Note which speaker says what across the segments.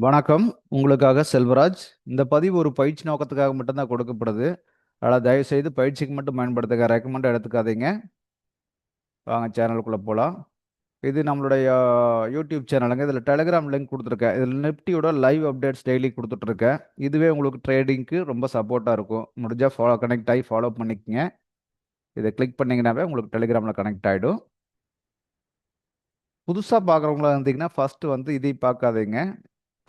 Speaker 1: வணக்கம். உங்களுக்காக செல்வராஜ். இந்த பதிவு ஒரு பயிற்சி நோக்கத்துக்காக மட்டும்தான் கொடுக்கப்படுது. அதனால் தயவுசெய்து பயிற்சிக்கு மட்டும் பயன்படுத்துங்க. ரெக்கமெண்ட் எடுத்துக்காதீங்க. வாங்க சேனலுக்குள்ளே போகலாம். இது நம்மளுடைய யூடியூப் சேனலுங்க. இதில் டெலிகிராம் லிங்க் கொடுத்துருக்கேன். இதில் நிஃப்டியோட லைவ் அப்டேட்ஸ் டெய்லி கொடுத்துட்ருக்கேன். இதுவே உங்களுக்கு ட்ரேடிங்க்கு ரொம்ப சப்போர்ட்டாக இருக்கும். முடிஞ்சால் கனெக்ட் ஆகி ஃபாலோ பண்ணிக்கங்க. இதை கிளிக் பண்ணிங்கனாவே உங்களுக்கு டெலிகிராமில் கனெக்ட் ஆகிடும். புதுசாக பார்க்குறவங்களா இருந்தீங்கன்னா ஃபஸ்ட்டு வந்து இதை பார்க்காதீங்க.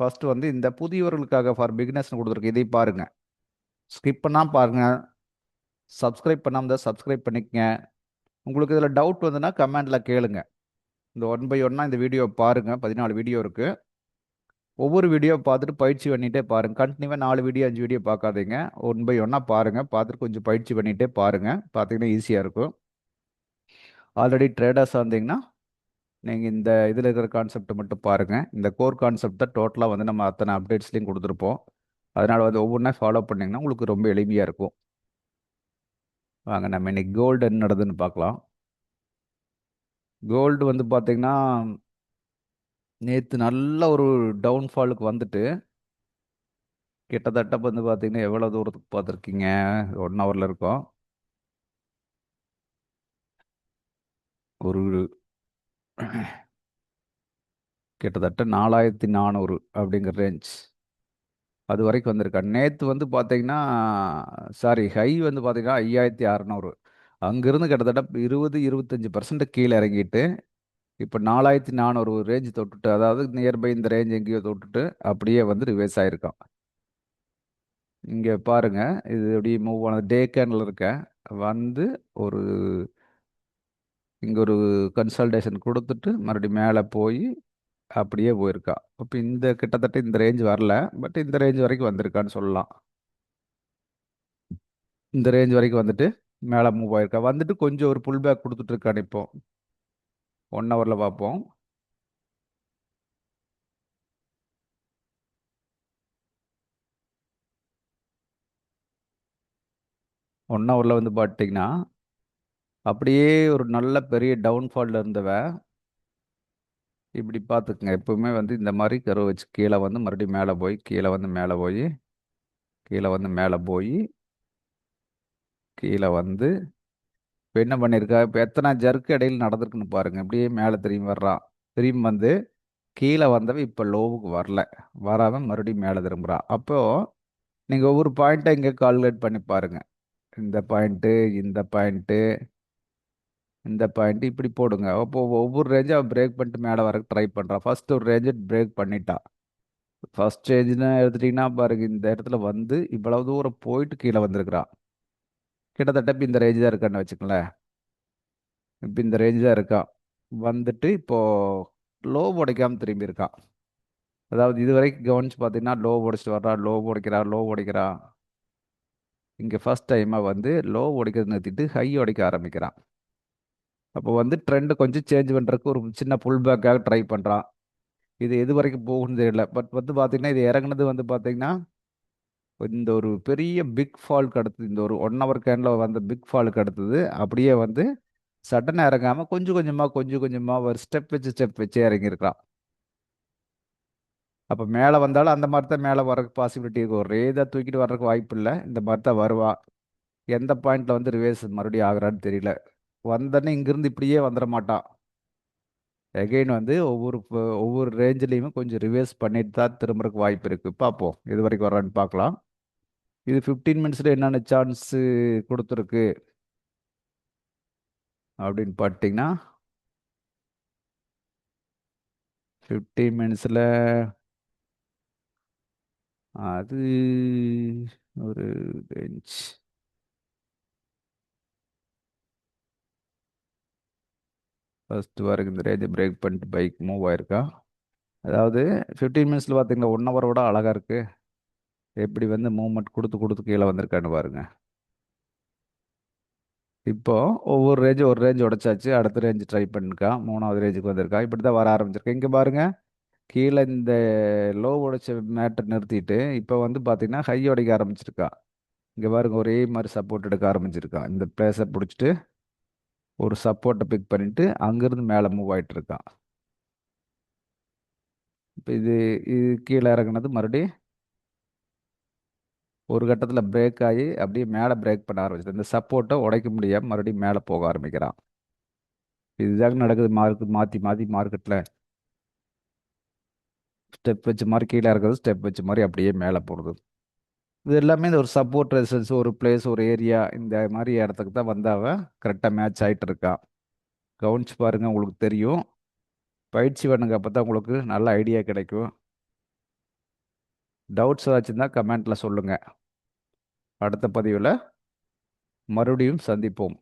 Speaker 1: ஃபஸ்ட்டு வந்து இந்த புதியவர்களுக்காக ஃபார் பிகினர்ஸ்னு கொடுத்துருக்கு, இதை பாருங்கள். ஸ்கிப் பண்ணாமல் பாருங்கள். சப்ஸ்கிரைப் பண்ணாமல் தான் சப்ஸ்கிரைப் பண்ணிக்கங்க. உங்களுக்கு இதில் டவுட் வந்துன்னா கமெண்டில் கேளுங்க. இந்த ஒன் பை ஒன்னாக இந்த வீடியோ பாருங்கள். 14 வீடியோ இருக்குது. ஒவ்வொரு வீடியோ பார்த்துட்டு பயிற்சி பண்ணிகிட்டே பாருங்கள். கண்டினியூவாக 4 வீடியோ 5 வீடியோ பார்க்காதீங்க. ஒன் பை ஒன்னாக பாருங்கள். பார்த்துட்டு கொஞ்சம் பயிற்சி பண்ணிகிட்டே பாருங்கள். பார்த்தீங்கன்னா ஈஸியாக இருக்கும். ஆல்ரெடி ட்ரேடர்ஸாக இருந்தீங்கன்னா நீங்கள் இந்த இதில் இருக்கிற கான்செப்டை மட்டும் பாருங்கள். இந்த கோர் கான்செப்ட் தான் டோட்டலாக வந்து நம்ம அத்தனை அப்டேட்ஸ்லையும் கொடுத்துருப்போம். அதனால் வந்து ஒவ்வொன்றா ஃபாலோ பண்ணிங்கன்னா உங்களுக்கு ரொம்ப எளிமையாக இருக்கும். வாங்க நம்ம இன்னைக்கு கோல்டு என்ன நடக்குதுன்னு பார்க்கலாம். கோல்டு வந்து பார்த்தீங்கன்னா நேற்று நல்ல ஒரு டவுன்ஃபாலுக்கு வந்துட்டு கிட்டத்தட்ட வந்து பார்த்தீங்கன்னா எவ்வளோ தூரத்துக்கு பார்த்துருக்கீங்க? 1 ஹவரில் இருக்கோம். ஒரு கிட்டத்தட்ட 4400 அப்படிங்கிற ரேஞ்ச் அது வரைக்கும் வந்திருக்கா. நேற்று வந்து பார்த்தீங்கன்னா சாரி ஹை வந்து பார்த்தீங்கன்னா 5600. அங்கேருந்து கிட்டத்தட்ட 20-25% கீழே இறங்கிட்டு இப்போ 4400 ரேஞ்ச் தொட்டுட்டு, அதாவது நியர்பை இந்த ரேஞ்ச் எங்கேயோ தொட்டுட்டு அப்படியே வந்து ரிவர்ஸ் ஆயிருக்கான். இங்கே பாருங்க, இது எப்படி மூவ் ஆனது டே கேனில் இருக்கேன். வந்து ஒரு இங்கே ஒரு கன்சல்டேஷன் கொடுத்துட்டு மறுபடியும் மேலே போய் அப்படியே போயிருக்கா. இப்போ இந்த கிட்டத்தட்ட இந்த ரேஞ்ச் வரல, பட் இந்த ரேஞ்ச் வரைக்கும் வந்திருக்கான்னு சொல்லலாம். இந்த ரேஞ்ச் வரைக்கும் வந்துட்டு மேலே மூவ் ஆயிருக்கா. வந்துட்டு கொஞ்சம் ஒரு புல் பேக் கொடுத்துட்டு இருக்கான்னு இப்போ 1 ஹவரில் பார்ப்போம். ஒன் ஹவரில் வந்து பார்த்தீங்கன்னா அப்படியே ஒரு நல்ல பெரிய டவுன்ஃபாலில் இருந்தவ இப்படி பார்த்துக்குங்க. எப்பவுமே வந்து இந்த மாதிரி கருவை வச்சு கீழே வந்து மறுபடியும் மேலே போய் கீழே வந்து மேலே போய் கீழே வந்து மேலே போய் கீழே வந்து இப்போ என்ன பண்ணியிருக்கா, இப்போ எத்தனை ஜர்க்கு இடையில நடந்திருக்குன்னு பாருங்க. இப்படியே மேலே திரும்பி வர்றான். திரும்பி வந்து கீழே வந்தவன் இப்போ லோவுக்கு வரல, வராம மறுபடியும் மேலே திரும்புகிறான். அப்போ நீங்கள் ஒவ்வொரு பாயிண்ட்டை இங்கே கால்குலேட் பண்ணி பாருங்க. இந்த பாயிண்ட்டு, இந்த பாயிண்ட்டு, இந்த பாயிண்ட் இப்படி போடுங்க. அப்போ ஒவ்வொரு ரேஞ்சும் அவன் பிரேக் பண்ணிட்டு மேலே வர ட்ரை பண்ணுறான். ஃபர்ஸ்ட் ஒரு ரேஞ்சு பிரேக் பண்ணிட்டான். ஃபர்ஸ்ட் ரேஞ்சுன்னு எடுத்துட்டிங்கன்னா பாருங்க, இந்த இடத்துல வந்து இவ்வளவு தூரம் போயிட்டு கீழே வந்திருக்கிறான். கிட்டத்தட்ட இப்போ இந்த ரேஞ்சு தான் இருக்கான்னு வச்சுக்கோங்களேன். இப்போ இந்த ரேஞ்சு தான் இருக்கான். வந்துட்டு இப்போ லோ உடைக்காம திரும்பி இருக்கான். அதாவது இது வரைக்கும் கவனிச்சு பார்த்தீங்கன்னா லோ உடைச்சிட்டு வர்றா, லோ உடைக்கிறா, லோ உடைக்கிறா. இங்கே ஃபர்ஸ்ட் டைமாக வந்து லோ உடைக்கிறது நிறுத்திட்டு ஹை உடைக்க ஆரம்பிக்கிறான். அப்போ வந்து ட்ரெண்டு கொஞ்சம் சேஞ்ச் பண்ணுறதுக்கு ஒரு சின்ன புல் பேக்காக ட்ரை பண்ணுறான். இது எது வரைக்கும் போகும்னு தெரியல. பட் வந்து பார்த்தீங்கன்னா இது இறங்குனது வந்து பார்த்தீங்கன்னா இந்த ஒரு பெரிய பிக் ஃபாலுக்கு அடுத்தது, இந்த ஒரு 1 ஹவர் கேனில் வந்த பிக் ஃபாலுக்கு அடுத்தது அப்படியே வந்து சடனாக இறங்காமல் கொஞ்சம் கொஞ்சமாக கொஞ்சம் கொஞ்சமாக ஒரு ஸ்டெப் வச்சு இறங்கியிருக்கிறான். அப்போ மேலே வந்தாலும் அந்த மாதிரி தான் மேலே வர்றதுக்கு பாசிபிலிட்டி இருக்கும். ஒரே இதாக தூக்கிட்டு வர்றதுக்கு வாய்ப்பு இல்லை. இந்த மாதிரி தான் வருவா. எந்த பாயிண்ட்ல வந்து ரிவேர்ஸ் மறுபடியும் ஆகுறான்னு தெரியல. வந்தோடனே இங்கிருந்து இப்படியே வந்துட மாட்டான். எகைன் வந்து ஒவ்வொரு ரேஞ்சிலையுமே கொஞ்சம் ரிவேர்ஸ் பண்ணிட்டு தான் திரும்புறதுக்கு வாய்ப்பு இருக்குது. பார்ப்போம் இது வரைக்கும் வர்றான்னு பார்க்கலாம். இது 15 மினிட்ஸில் என்னென்ன சான்ஸு கொடுத்துருக்கு அப்படின்னு பார்த்தீங்கன்னா 15 மினிட்ஸில் அது ஒரு பெஞ்ச் ஃபர்ஸ்ட் வரைக்கும் இந்த ரேஞ்சை பிரேக் பண்ணிட்டு பைக் மூவ் ஆயிருக்கா. அதாவது 15 மினிட்ஸில் பார்த்தீங்கன்னா 1 ஹவரோட அழகாக இருக்குது. எப்படி வந்து மூவ்மெண்ட் கொடுத்து கொடுத்து கீழே வந்திருக்கான்னு பாருங்க. இப்போ ஒவ்வொரு ரேஞ்சு ஒரு ரேஞ்ச் உடைச்சாச்சு. அடுத்த ரேஞ்சு ட்ரை பண்ணிருக்கா. 3வது ரேஞ்சுக்கு வந்திருக்கா. இப்படி தான் வர ஆரம்பிச்சிருக்கேன். இங்கே பாருங்க, கீழே இந்த லோ உடைச்ச மேட்டர் நிறுத்திட்டு இப்போ வந்து பார்த்தீங்கன்னா ஹை உடைக்க ஆரம்பிச்சிருக்கா. இங்கே பாருங்க, ஒரே மாதிரி சப்போர்ட் எடுக்க ஆரம்பிச்சிருக்கா. இந்த பிளேஸை பிடிச்சிட்டு ஒரு சப்போர்ட்டை பிக் பண்ணிட்டு அங்கேருந்து மேலே மூவ் ஆயிட்டு இருக்கான். இப்போ இது இது கீழே இறங்குனது மறுபடியும் ஒரு கட்டத்தில் பிரேக் ஆகி அப்படியே மேலே பிரேக் பண்ண ஆரம்பிச்சிது. இந்த சப்போர்ட்டை உடைக்க முடியாமல் மறுபடியும் மேலே போக ஆரம்பிக்கிறான். இதுதாங்க நடக்குது மாற்றி மாற்றி மார்க்கெட்டில். ஸ்டெப் வச்ச மாதிரி கீழே இருக்கிறது, ஸ்டெப் வச்ச மாதிரி அப்படியே மேலே போடுது. இது எல்லாமே இந்த ஒரு சப்போர்ட் ரெசிஸ்டன்ஸ், ஒரு பிளேஸ், ஒரு ஏரியா, இந்த மாதிரி இடத்துக்கு தான் வந்து அவன் கரெக்டாக மேட்ச் ஆகிட்டு இருக்கான். கவனிச்சு பாருங்க, உங்களுக்கு தெரியும். பயிற்சி பண்ணுங்க, அப்போ தான் உங்களுக்கு நல்ல ஐடியா கிடைக்கும். டவுட்ஸ் ஏதாச்சும் இருந்தால் கமெண்ட்டில் சொல்லுங்கள். அடுத்த பதிவில் மறுபடியும் சந்திப்போம்.